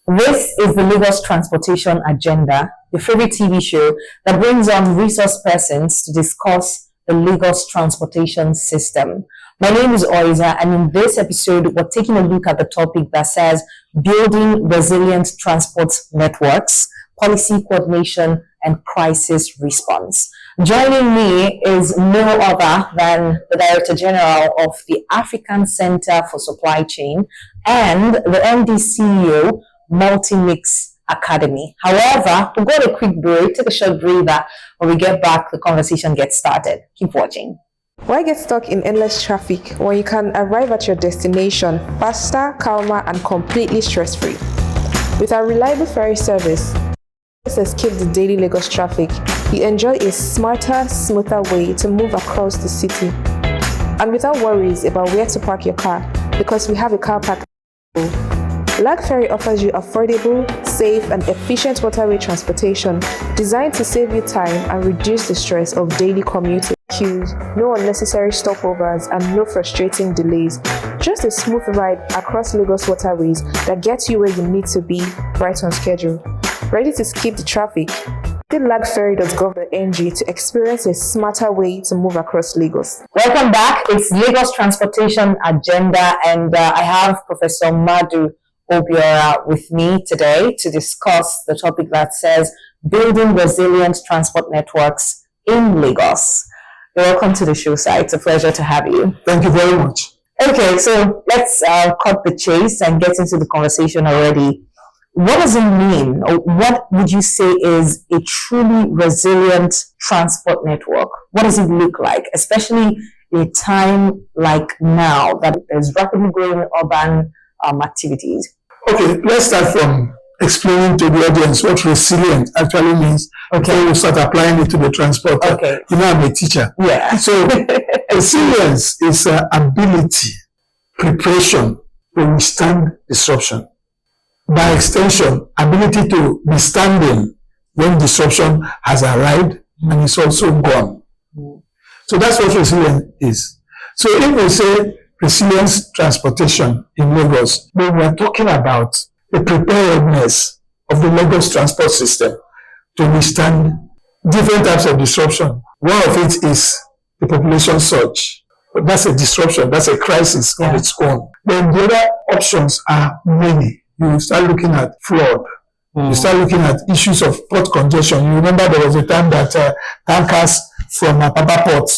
This is the Lagos Transportation Agenda, your favorite TV show that brings on resource persons to discuss the Lagos transportation system. My name is Oiza, and in this episode, we're taking a look at the topic that says building resilient transport networks, policy coordination, and crisis response. Joining me is no other than the Director General of the African Center for Supply Chain and the MD CEO, Multimix Academy. However, we'll go to a quick break, take a short breather. When we get back, the conversation gets started. Keep watching. Why get stuck in endless traffic when you can arrive at your destination faster, calmer, and completely stress-free? With our reliable ferry service, let's escape the daily Lagos traffic. You enjoy a smarter, smoother way to move across the city. And without worries about where to park your car, because we have a car park. Lag Ferry offers you affordable, safe, and efficient waterway transportation designed to save you time and reduce the stress of daily commuting. Queues, no unnecessary stopovers, and no frustrating delays. Just a smooth ride across Lagos waterways that gets you where you need to be right on schedule. Ready to skip the traffic? Visit lagferry.gov.ng to experience a smarter way to move across Lagos. Welcome back. It's Lagos Transportation Agenda, and I have Professor Madu Obiora with me today to discuss the topic that says building resilient transport networks in Lagos. Welcome to the show, sir. It's a pleasure to have you. Thank you very much. Okay, so let's cut the chase and get into the conversation already. What does it mean, or what would you say is a truly resilient transport network? What does it look like, especially in a time like now that there's rapidly growing urban activities? Okay, let's start from explaining to the audience what resilient actually means. Okay, we start applying it to the transport. Okay, you know, I'm a teacher. Yeah. So resilience is ability, preparation to withstand disruption. By extension, ability to be standing when disruption has arrived and is also gone. So that's what resilience is. So if we say resilience transportation in Lagos, then we are talking about the preparedness of the Lagos transport system to withstand different types of disruption. One of it is the population surge. But that's a disruption, that's a crisis on its own. Then the other options are many. You start looking at flood. You start looking at issues of port congestion. You remember there was a time that tankers from Papa Port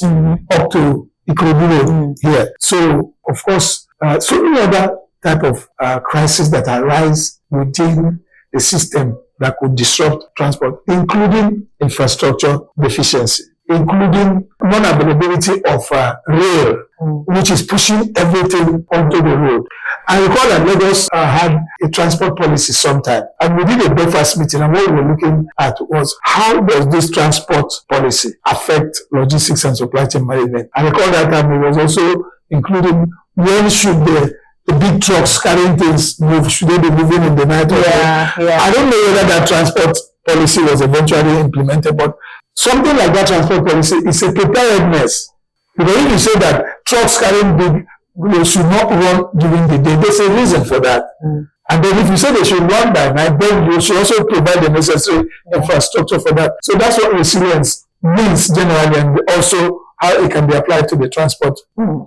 up to Ikorodu here. So, of course, so many other type of crises that arise within the system that could disrupt transport, including infrastructure deficiency, including non-availability of rail, which is pushing everything onto the road. I recall that Lagos had a transport policy sometime, and we did a breakfast meeting, and what we were looking at was how does this transport policy affect logistics and supply chain management. I recall that time it was also including when should the big trucks carrying things move, should they be moving in the night? I don't know whether that transport policy was eventually implemented, but something like that transport policy is a preparedness. Because if you say that trucks carrying big, they should not run during the day, there's a reason for that. And then if you say they should run by night, then you should also provide the necessary infrastructure for that. So that's what resilience means generally, and also how it can be applied to the transport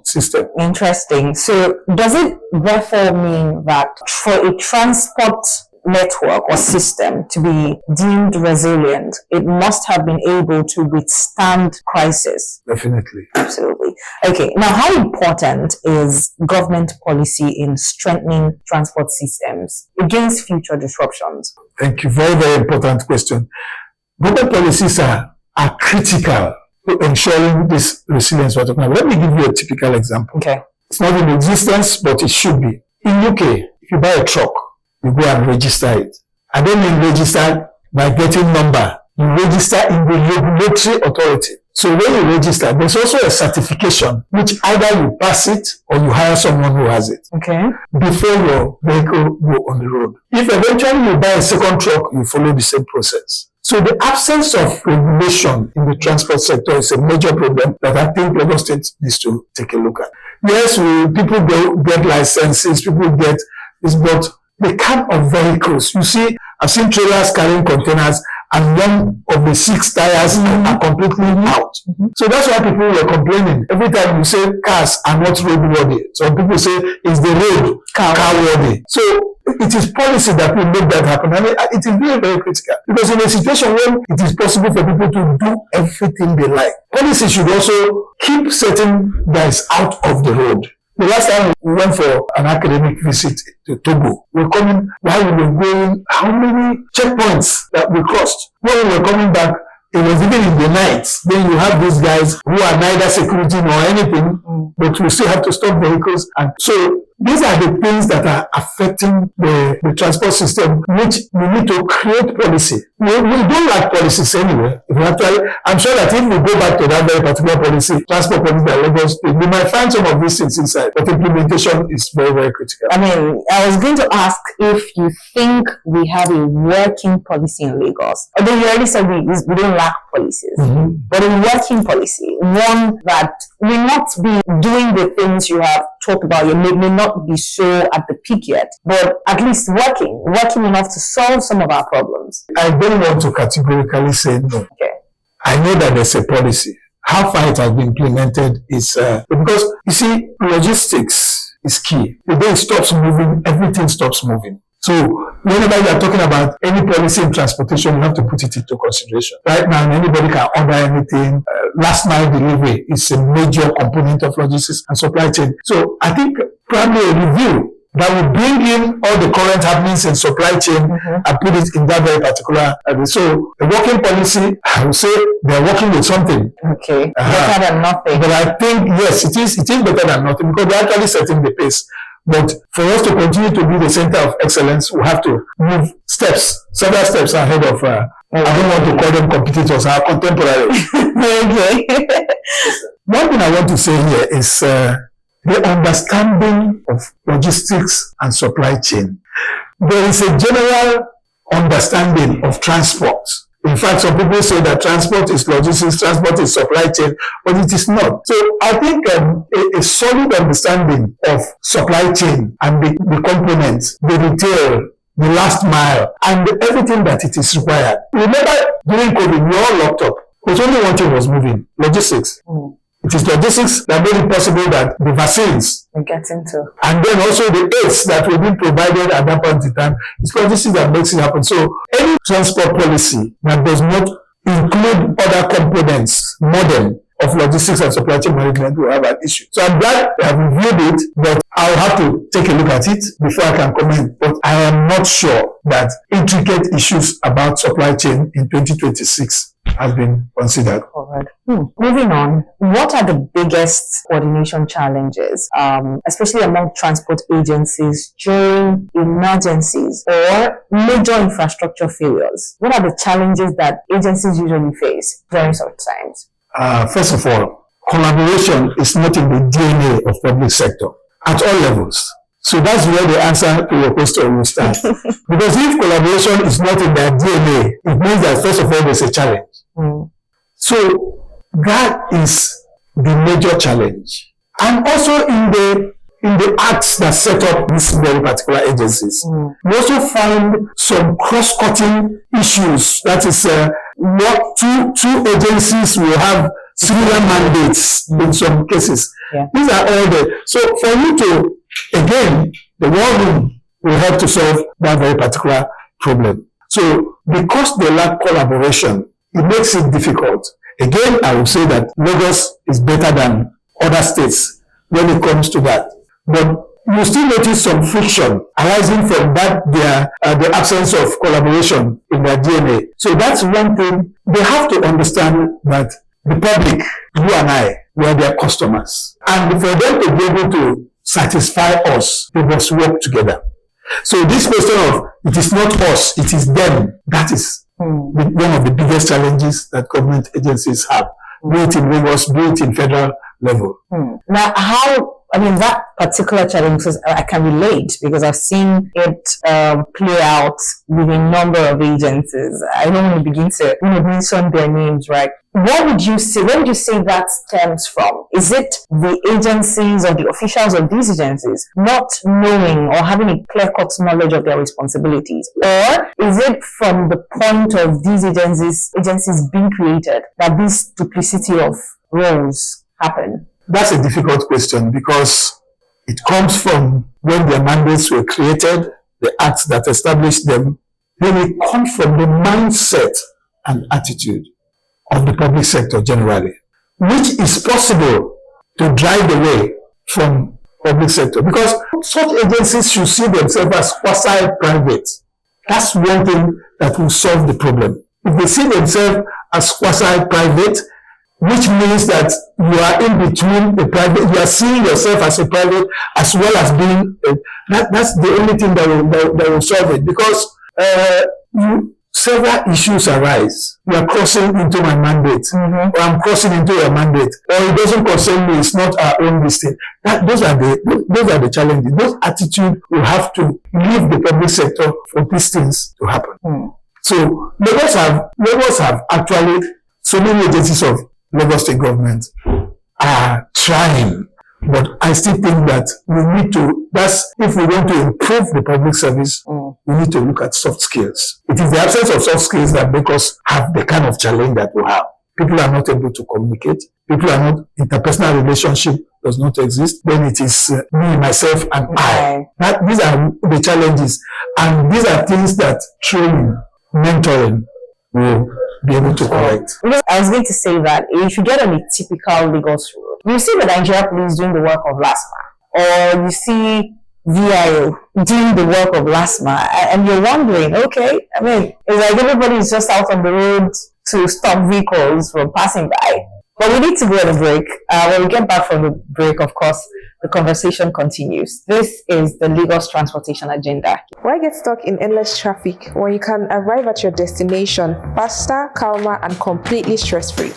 system. Interesting. So does it therefore mean that for a transport network or system to be deemed resilient, it must have been able to withstand crisis? Definitely. Absolutely. Okay. Now, how important is government policy in strengthening transport systems against future disruptions? Thank you. Very, very important question. Government policies are critical to ensuring this resilience we're talking about. Let me give you a typical example. Okay. It's not in existence, but it should be. In UK, if you buy a truck, you go and register it. I don't mean register by getting number. You register in the regulatory authority. So when you register, there's also a certification, which either you pass it or you hire someone who has it. Okay. Before your vehicle go on the road. If eventually you buy a second truck, you follow the same process. So the absence of regulation in the transport sector is a major problem that I think Lagos State needs to take a look at. Yes, people get licenses, people get this, but the kind of vehicles, you see, I've seen trailers carrying containers and one of the 6 tires are completely out. So that's why people were complaining. Every time you say cars are not roadworthy, some people say it's the road car-worthy. So it is policy that will make that happen. And it is very, very critical. Because in a situation when it is possible for people to do everything they like, policy should also keep certain guys out of the road. The last time we went for an academic visit to Togo, we were coming, while we were going, how many checkpoints that we crossed? When we were coming back, it was even in the night. Then you have these guys who are neither security nor anything, but we still have to stop vehicles. And so these are the things that are affecting the transport system, which we need to create policy. We don't like policies anyway. I'm sure that if we go back to that very particular policy, transport policy that Lagos, we might find some of these things inside, but implementation is very, very critical. I mean, I was going to ask if you think we have a working policy in Lagos. Although you already said we don't lack policies, but a working policy, one that will not be doing the things you have talked about. You may not be so at the peak yet, but at least working enough to solve some of our problems. I don't want to categorically say no. Okay. I know that there's a policy. How far it has been implemented is because you see, logistics is key. The day it stops moving, everything stops moving. So whenever you are talking about any policy in transportation, you have to put it into consideration. Right now, anybody can order anything. Last mile delivery is a major component of logistics and supply chain. So I think probably a review that will bring in all the current happenings in supply chain and put it in that very particular. So the working policy, I would say they're working with something. Okay, better than nothing. But I think, yes, it is better than nothing because they're actually setting the pace. But for us to continue to be the center of excellence, we have to move several steps ahead of, I don't want to call them competitors, our contemporaries. Okay. One thing I want to say here is the understanding of logistics and supply chain. There is a general understanding of transport. In fact, some people say that transport is logistics, transport is supply chain, but it is not. So I think a solid understanding of supply chain and the components, the retail, the last mile, and everything that it is required. Remember, during COVID, we all locked up. But only one thing was moving, logistics. It is logistics that made it possible that the vaccines and then also the aids that were being provided at that point in time, it's logistics that makes it happen. So any transport policy that does not include other components, modern, of logistics and supply chain management will have an issue. So I'm glad I have reviewed it, but I'll have to take a look at it before I can comment. But I am not sure that intricate issues about supply chain in 2026 has been considered. Moving on, what are the biggest coordination challenges, especially among transport agencies during emergencies or major infrastructure failures? What are the challenges that agencies usually face during such times? First of all, collaboration is not in the DNA of public sector at all levels. So that's where the answer to your question will start. Because if collaboration is not in their DNA, it means that first of all there's a challenge. So that is the major challenge. And also in the acts that set up these very particular agencies, we also find some cross-cutting issues. That is, what two agencies will have similar mandates in some cases. These are all so for you to, again, the war room will help to solve that very particular problem. So because they lack collaboration, it makes it difficult. Again, I would say that Lagos is better than other states when it comes to that. But you still notice some friction arising from that, the absence of collaboration in their DNA. So that's one thing. They have to understand that the public, you and I, we are their customers. And for them to be able to satisfy us, they must work together. So this question of, it is not us, it is them, that is one of the biggest challenges that government agencies have. be it in Lagos, be it in federal level. Now, that particular challenge, I can relate because I've seen it play out with a number of agencies. I don't want to begin to mention their names, right? What would you say, where would you say that stems from? Is it the agencies or the officials of these agencies not knowing or having a clear-cut knowledge of their responsibilities? Or is it from the point of these agencies being created that this duplicity of roles happen? That's a difficult question because it comes from when their mandates were created, the acts that established them. Then it comes from the mindset and attitude of the public sector generally, which is possible to drive away from public sector because such agencies should see themselves as quasi-private. That's one thing that will solve the problem. If they see themselves as quasi-private, which means that you are in between the private, you are seeing yourself as a private as well as being, that's the only thing that will solve it because several issues arise. You are crossing into my mandate, or I'm crossing into your mandate, or it doesn't concern me, it's not our own mistake. Those are the challenges. Those attitudes will have to leave the public sector for these things to happen. So Lagos have actually, so many agencies of Lagos State government are trying, but I still think that we need to, if we want to improve the public service, we need to look at soft skills. It is the absence of soft skills that make us have the kind of challenge that we have. People are not able to communicate. Interpersonal relationship does not exist. Then it is me, myself, and I. These are the challenges. And these are things that training, mentoring will be able to correct. I was going to say that if you get on a typical Lagos road, you see the Nigeria police doing the work of LASMA, or you see VIO doing the work of LASMA, and you're wondering, okay, it's like everybody is just out on the road to stop vehicles from passing by. But we need to go on a break. When we get back from the break, of course, the conversation continues. This is the Lagos Transportation Agenda. Why get stuck in endless traffic when you can arrive at your destination faster, calmer, and completely stress-free?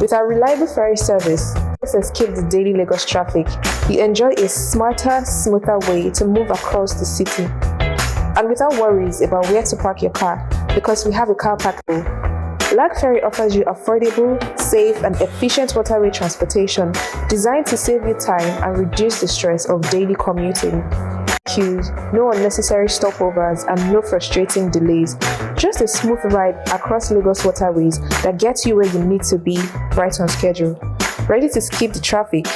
With our reliable ferry service, let's escape the daily Lagos traffic. You enjoy a smarter, smoother way to move across the city. And without worries about where to park your car, because we have a car park pool. Lag Ferry offers you affordable, safe, and efficient waterway transportation designed to save you time and reduce the stress of daily commuting. Queues, no unnecessary stopovers, and no frustrating delays. Just a smooth ride across Lagos waterways that gets you where you need to be right on schedule. Ready to skip the traffic?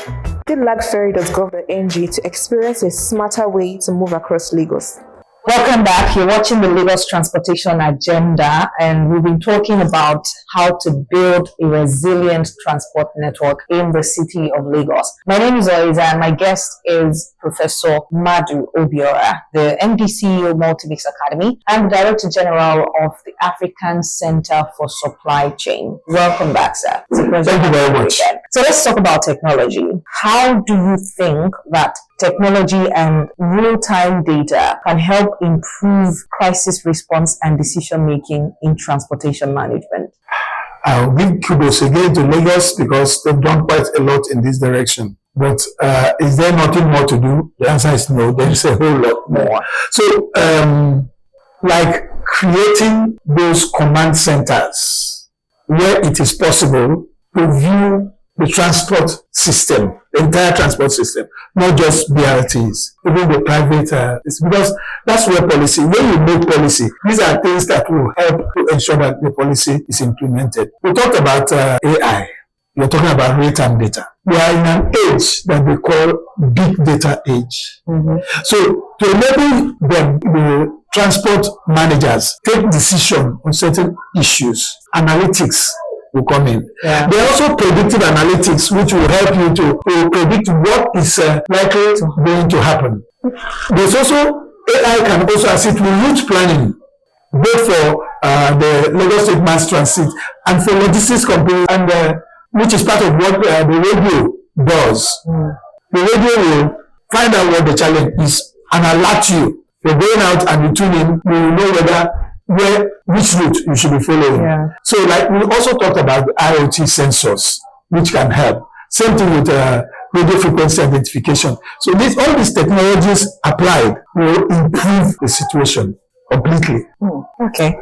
Visit lagferry.gov.ng to experience a smarter way to move across Lagos. Welcome back. You're watching the Lagos Transportation Agenda, and we've been talking about how to build a resilient transport network in the city of Lagos. My name is Oiza, and my guest is Professor Madu Obiora, the MD CEO of Multimix Academy and the Director General of the African Center for Supply Chain. Welcome back, sir. It's a pleasure. Thank you very much. So let's talk about technology. How do you think that technology and real-time data can help improve crisis response and decision-making in transportation management? I'll give kudos again to Lagos because they've done quite a lot in this direction. But is there nothing more to do? The answer is no. There is a whole lot more. So, like creating those command centers where it is possible to view the transport system, the entire transport system, not just BRTs, even the private, because that's where policy, when you make policy, these are things that will help to ensure that the policy is implemented. We talked about AI. You're talking about real-time data. We are in an age that we call big data age. So to enable the transport managers take decision on certain issues, analytics will come in. Yeah. There are also predictive analytics which will help you to predict what is likely going to happen. There's also AI can also assist with route planning, both for the Lagos State Mass Transit and for logistics companies, and which is part of what the radio does. The radio will find out what the challenge is and alert you. You're going out and you tune in, you will know whether which route you should be following. Yeah. So like we also talked about IoT sensors, which can help. Same thing with radio frequency identification. So all these technologies applied will improve the situation completely. Okay.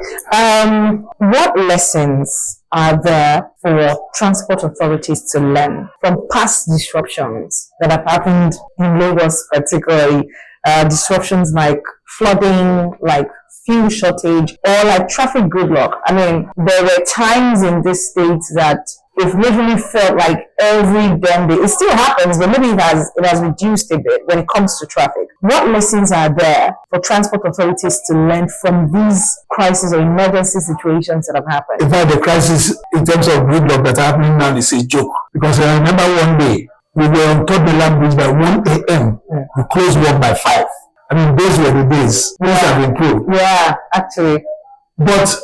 What lessons are there for transport authorities to learn from past disruptions that have happened in Lagos, particularly disruptions like flooding, like fuel shortage, or like traffic gridlock? I mean, there were times in this state that it literally felt like every damn day. It still happens, but maybe it has reduced a bit when it comes to traffic. What lessons are there for transport authorities to learn from these crises or emergency situations that have happened? In fact, the crisis in terms of gridlock that's happening now is a joke. Because I remember one day, we were on top of the land bridge by 1 a.m. We closed work by 5. I mean, those were the days. Things have improved. Yeah, actually. But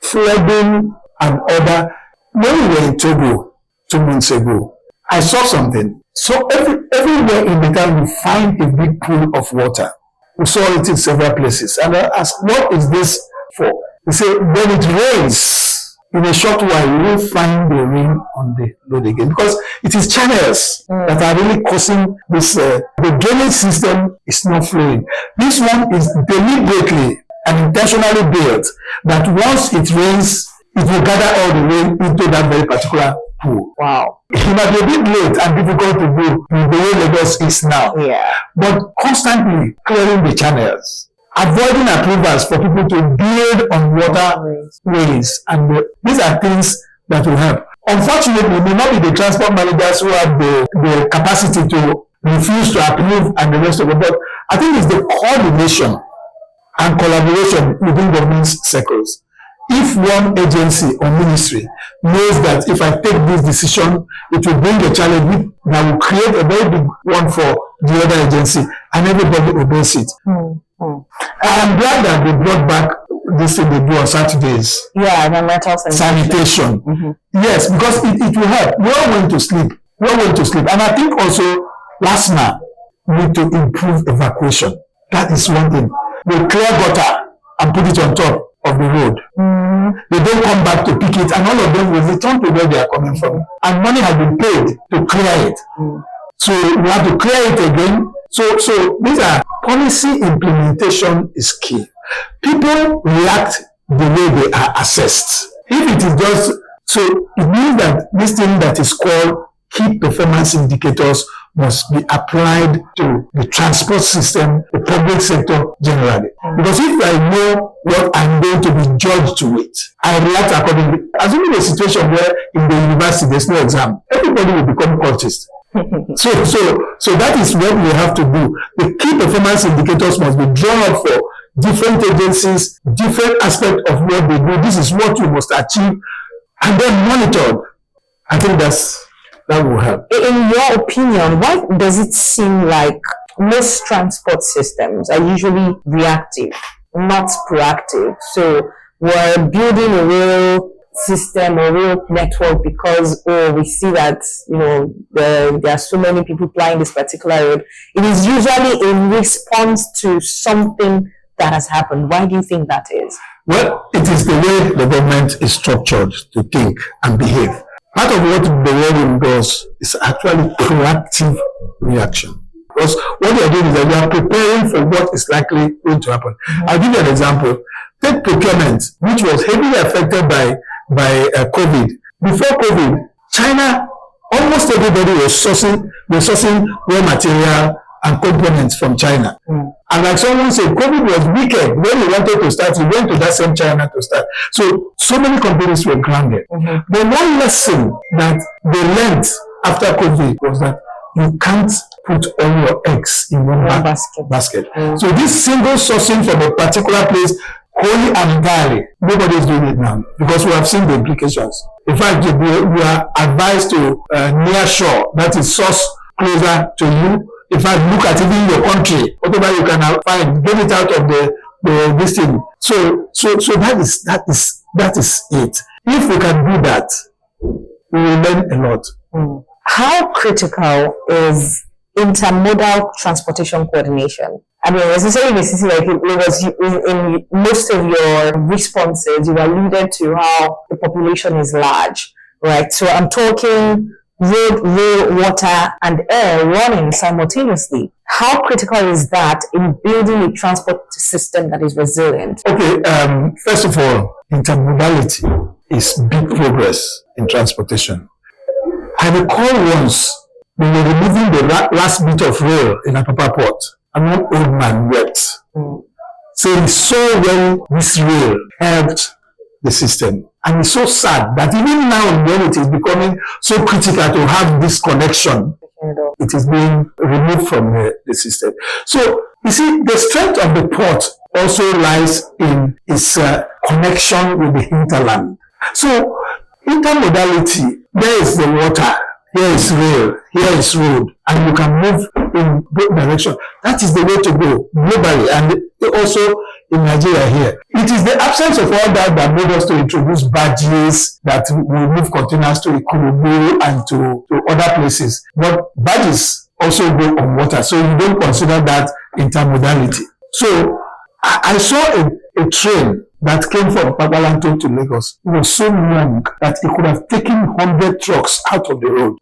flooding and other, when we were in Togo 2 months ago, I saw something. So everywhere in the town, you find a big pool of water. We saw it in several places. And I asked, what is this for? They say, when it rains, in a short while, you will find the rain on the road again. Because it is channels that are really causing this. The drainage system is not flowing. This one is deliberately and intentionally built that once it rains, it will gather all the rain into that very particular pool. Wow. It might be a bit late and difficult to do the way Lagos is now. Yeah. But constantly clearing the channels, avoiding approvals for people to build on waterways, and these are things that will help. Unfortunately, it may not be the transport managers who have the capacity to refuse to approve and the rest of it, but I think it's the coordination and collaboration within government circles. If one agency or ministry knows that if I take this decision, it will bring a challenge that will create a very big one for the other agency, and everybody obeys it. I'm glad that they brought back this thing they do on Saturdays. Yeah, the metal sanitation. Yes, because it will help. We all went to sleep. And I think also LASMA need to improve evacuation. That is one thing. We clear gutter and put it on top of the road. They don't come back to pick it, and all of them will return to where they are coming from. And money has been paid to clear it. So we have to clear it again. So these are policy implementation is key. People react the way they are assessed. If it is just, so it means that this thing that is called key performance indicators must be applied to the transport system, the public sector generally. Because if I know what I'm going to be judged to it, I react accordingly. Assuming a situation where in the university there's no exam, everybody will become cultist. So that is what we have to do. The key performance indicators must be drawn up for different agencies, different aspects of what they do. This is what you must achieve, and then monitored. I think that will help. In your opinion, why does it seem like most transport systems are usually reactive, not proactive? So we're building a real system or real network because we see that there are so many people flying this particular road. It is usually in response to something that has happened. Why do you think that is? Well, it is the way the government is structured to think and behave. Part of what the world does is actually proactive reaction. Because what they are doing is that they are preparing for what is likely going to happen. I'll give you an example. Take procurement, which was heavily affected by COVID. Before COVID, China, almost everybody was sourcing raw material and components from China. And like someone said, COVID was wicked. When he wanted to start, he went to that same China to start. So many companies were grounded. The one lesson that they learned after COVID was that you can't put all your eggs in one basket. So this single sourcing from a particular place, wholly and entirely, nobody is doing it now because we have seen the implications. In fact, we are advised to near shore, that is source closer to you. In fact, look at even your country, whatever you can find, get it out of this thing. So that is it. If we can do that, we will learn a lot. How critical is intermodal transportation coordination? I mean, especially in a city like Lagos, in most of your responses, you alluded to how the population is large, right? So I'm talking road, rail, water, and air running simultaneously. How critical is that in building a transport system that is resilient? Okay, first of all, intermodality is big progress in transportation. I recall once we were removing the last bit of rail in Apapa Port, and one old man wept. Saying so well this rail helped the system. And it's so sad that even now when it is becoming so critical to have this connection, it is being removed from the system. So, you see, the strength of the port also lies in its connection with the hinterland. So, intermodality, there is the water, here is rail, here is road, and you can move in both directions. That is the way to go globally, and also in Nigeria here. It is the absence of all that that made us to introduce badges that will move containers to Ikorodu and to other places. But badges also go on water, so you don't consider that intermodality. So I saw a train that came from Pagalanto to Lagos. It was so long that it could have taken 100 trucks out of the road.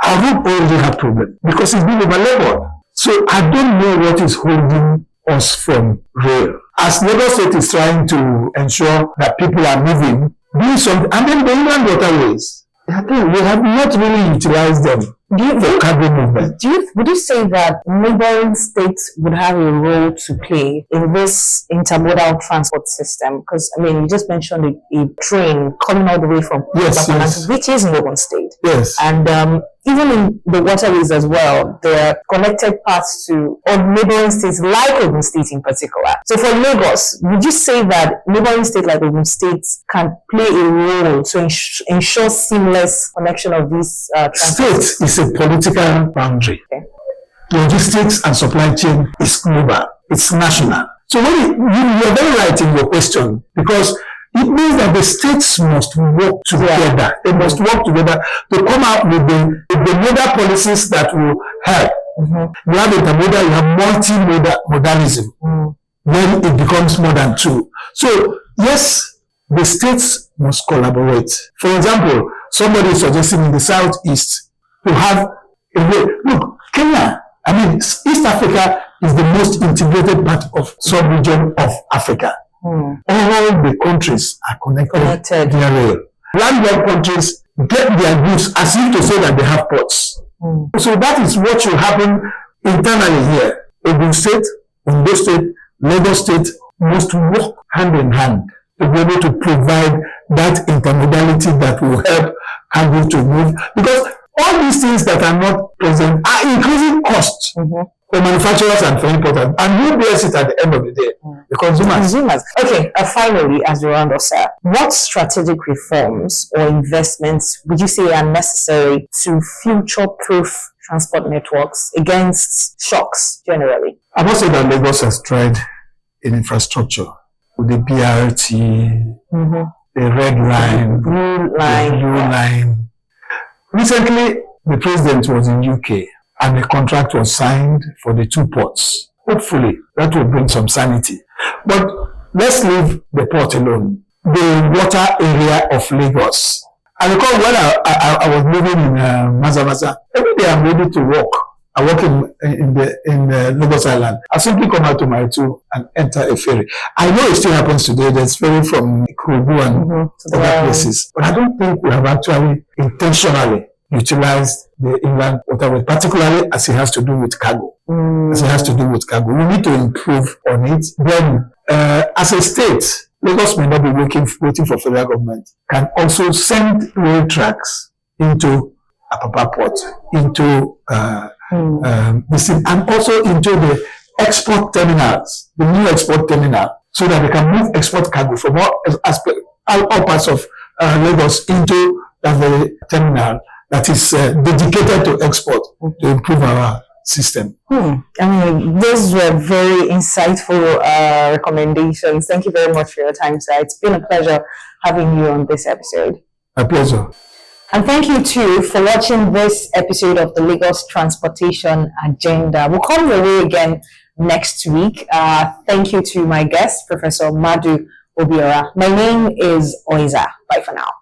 Our road already had problem because it's been overlabored. So I don't know what is holding us from rail. As Lagos State is trying to ensure that people are moving, doing something, and then the inland waterways, we have not really utilized them for cargo movement. Would you say that neighboring states would have a role to play in this intermodal transport system? Because, I mean, you just mentioned a train coming all the way from yes. which is in Ogun State. Yes. And even in the waterways as well, there are connected paths to neighboring states like Ogun State in particular. So for Lagos, would you say that neighboring states like Ogun State can play a role to ensure seamless connection of these transport State is a political boundary. Okay. Logistics and supply chain is global. It's national. So when you're very right in your question, because it means that the states must work together. Yeah. They must work together to come out with the modal policies that will help. You have intermodal, you have multimodalism. When it becomes more than two. So, yes, the states must collaborate. For example, somebody is suggesting in the southeast to have a way. Look, Kenya, I mean, East Africa is the most integrated part of sub-region of Africa. All the countries are connected via rail. Landlocked countries get their goods as if to say that they have ports. So that is what should happen internally here. Ogun State, Ondo State, Lagos State must work hand in hand to be able to provide that intermodality that will help cargo to move. Because all these things that are not present are increasing costs. For manufacturers and for importers. And who bears it at the end of the day? The consumers. Okay, finally, as we round off, sir, what strategic reforms or investments would you say are necessary to future-proof transport networks against shocks generally? I must say that Lagos has tried in infrastructure with the BRT, the red line, blue line. Recently, the president was in UK. And the contract was signed for the two ports. Hopefully, that will bring some sanity. But let's leave the port alone. The water area of Lagos. I recall when I was living in Maza. Every day I'm ready to walk. I work in the Lagos Island. I simply come out to Maritu and enter a ferry. I know it still happens today. There's ferry from Ikorodu and other places. But I don't think we have actually intentionally utilized the inland waterway, particularly as it has to do with cargo. We need to improve on it. Then, as a state, Lagos may not be waiting for federal government. Can also send rail tracks into Apapa Port, into and also into the export terminals, the new export terminal, so that they can move export cargo from all parts of Lagos into the terminal that is dedicated to export to improve our system. I mean, those were very insightful recommendations. Thank you very much for your time, sir. It's been a pleasure having you on this episode. A pleasure. And thank you too for watching this episode of the Lagos Transportation Agenda. We'll come your way again next week. Thank you to my guest, Professor Madu Obiora. My name is Oiza. Bye for now.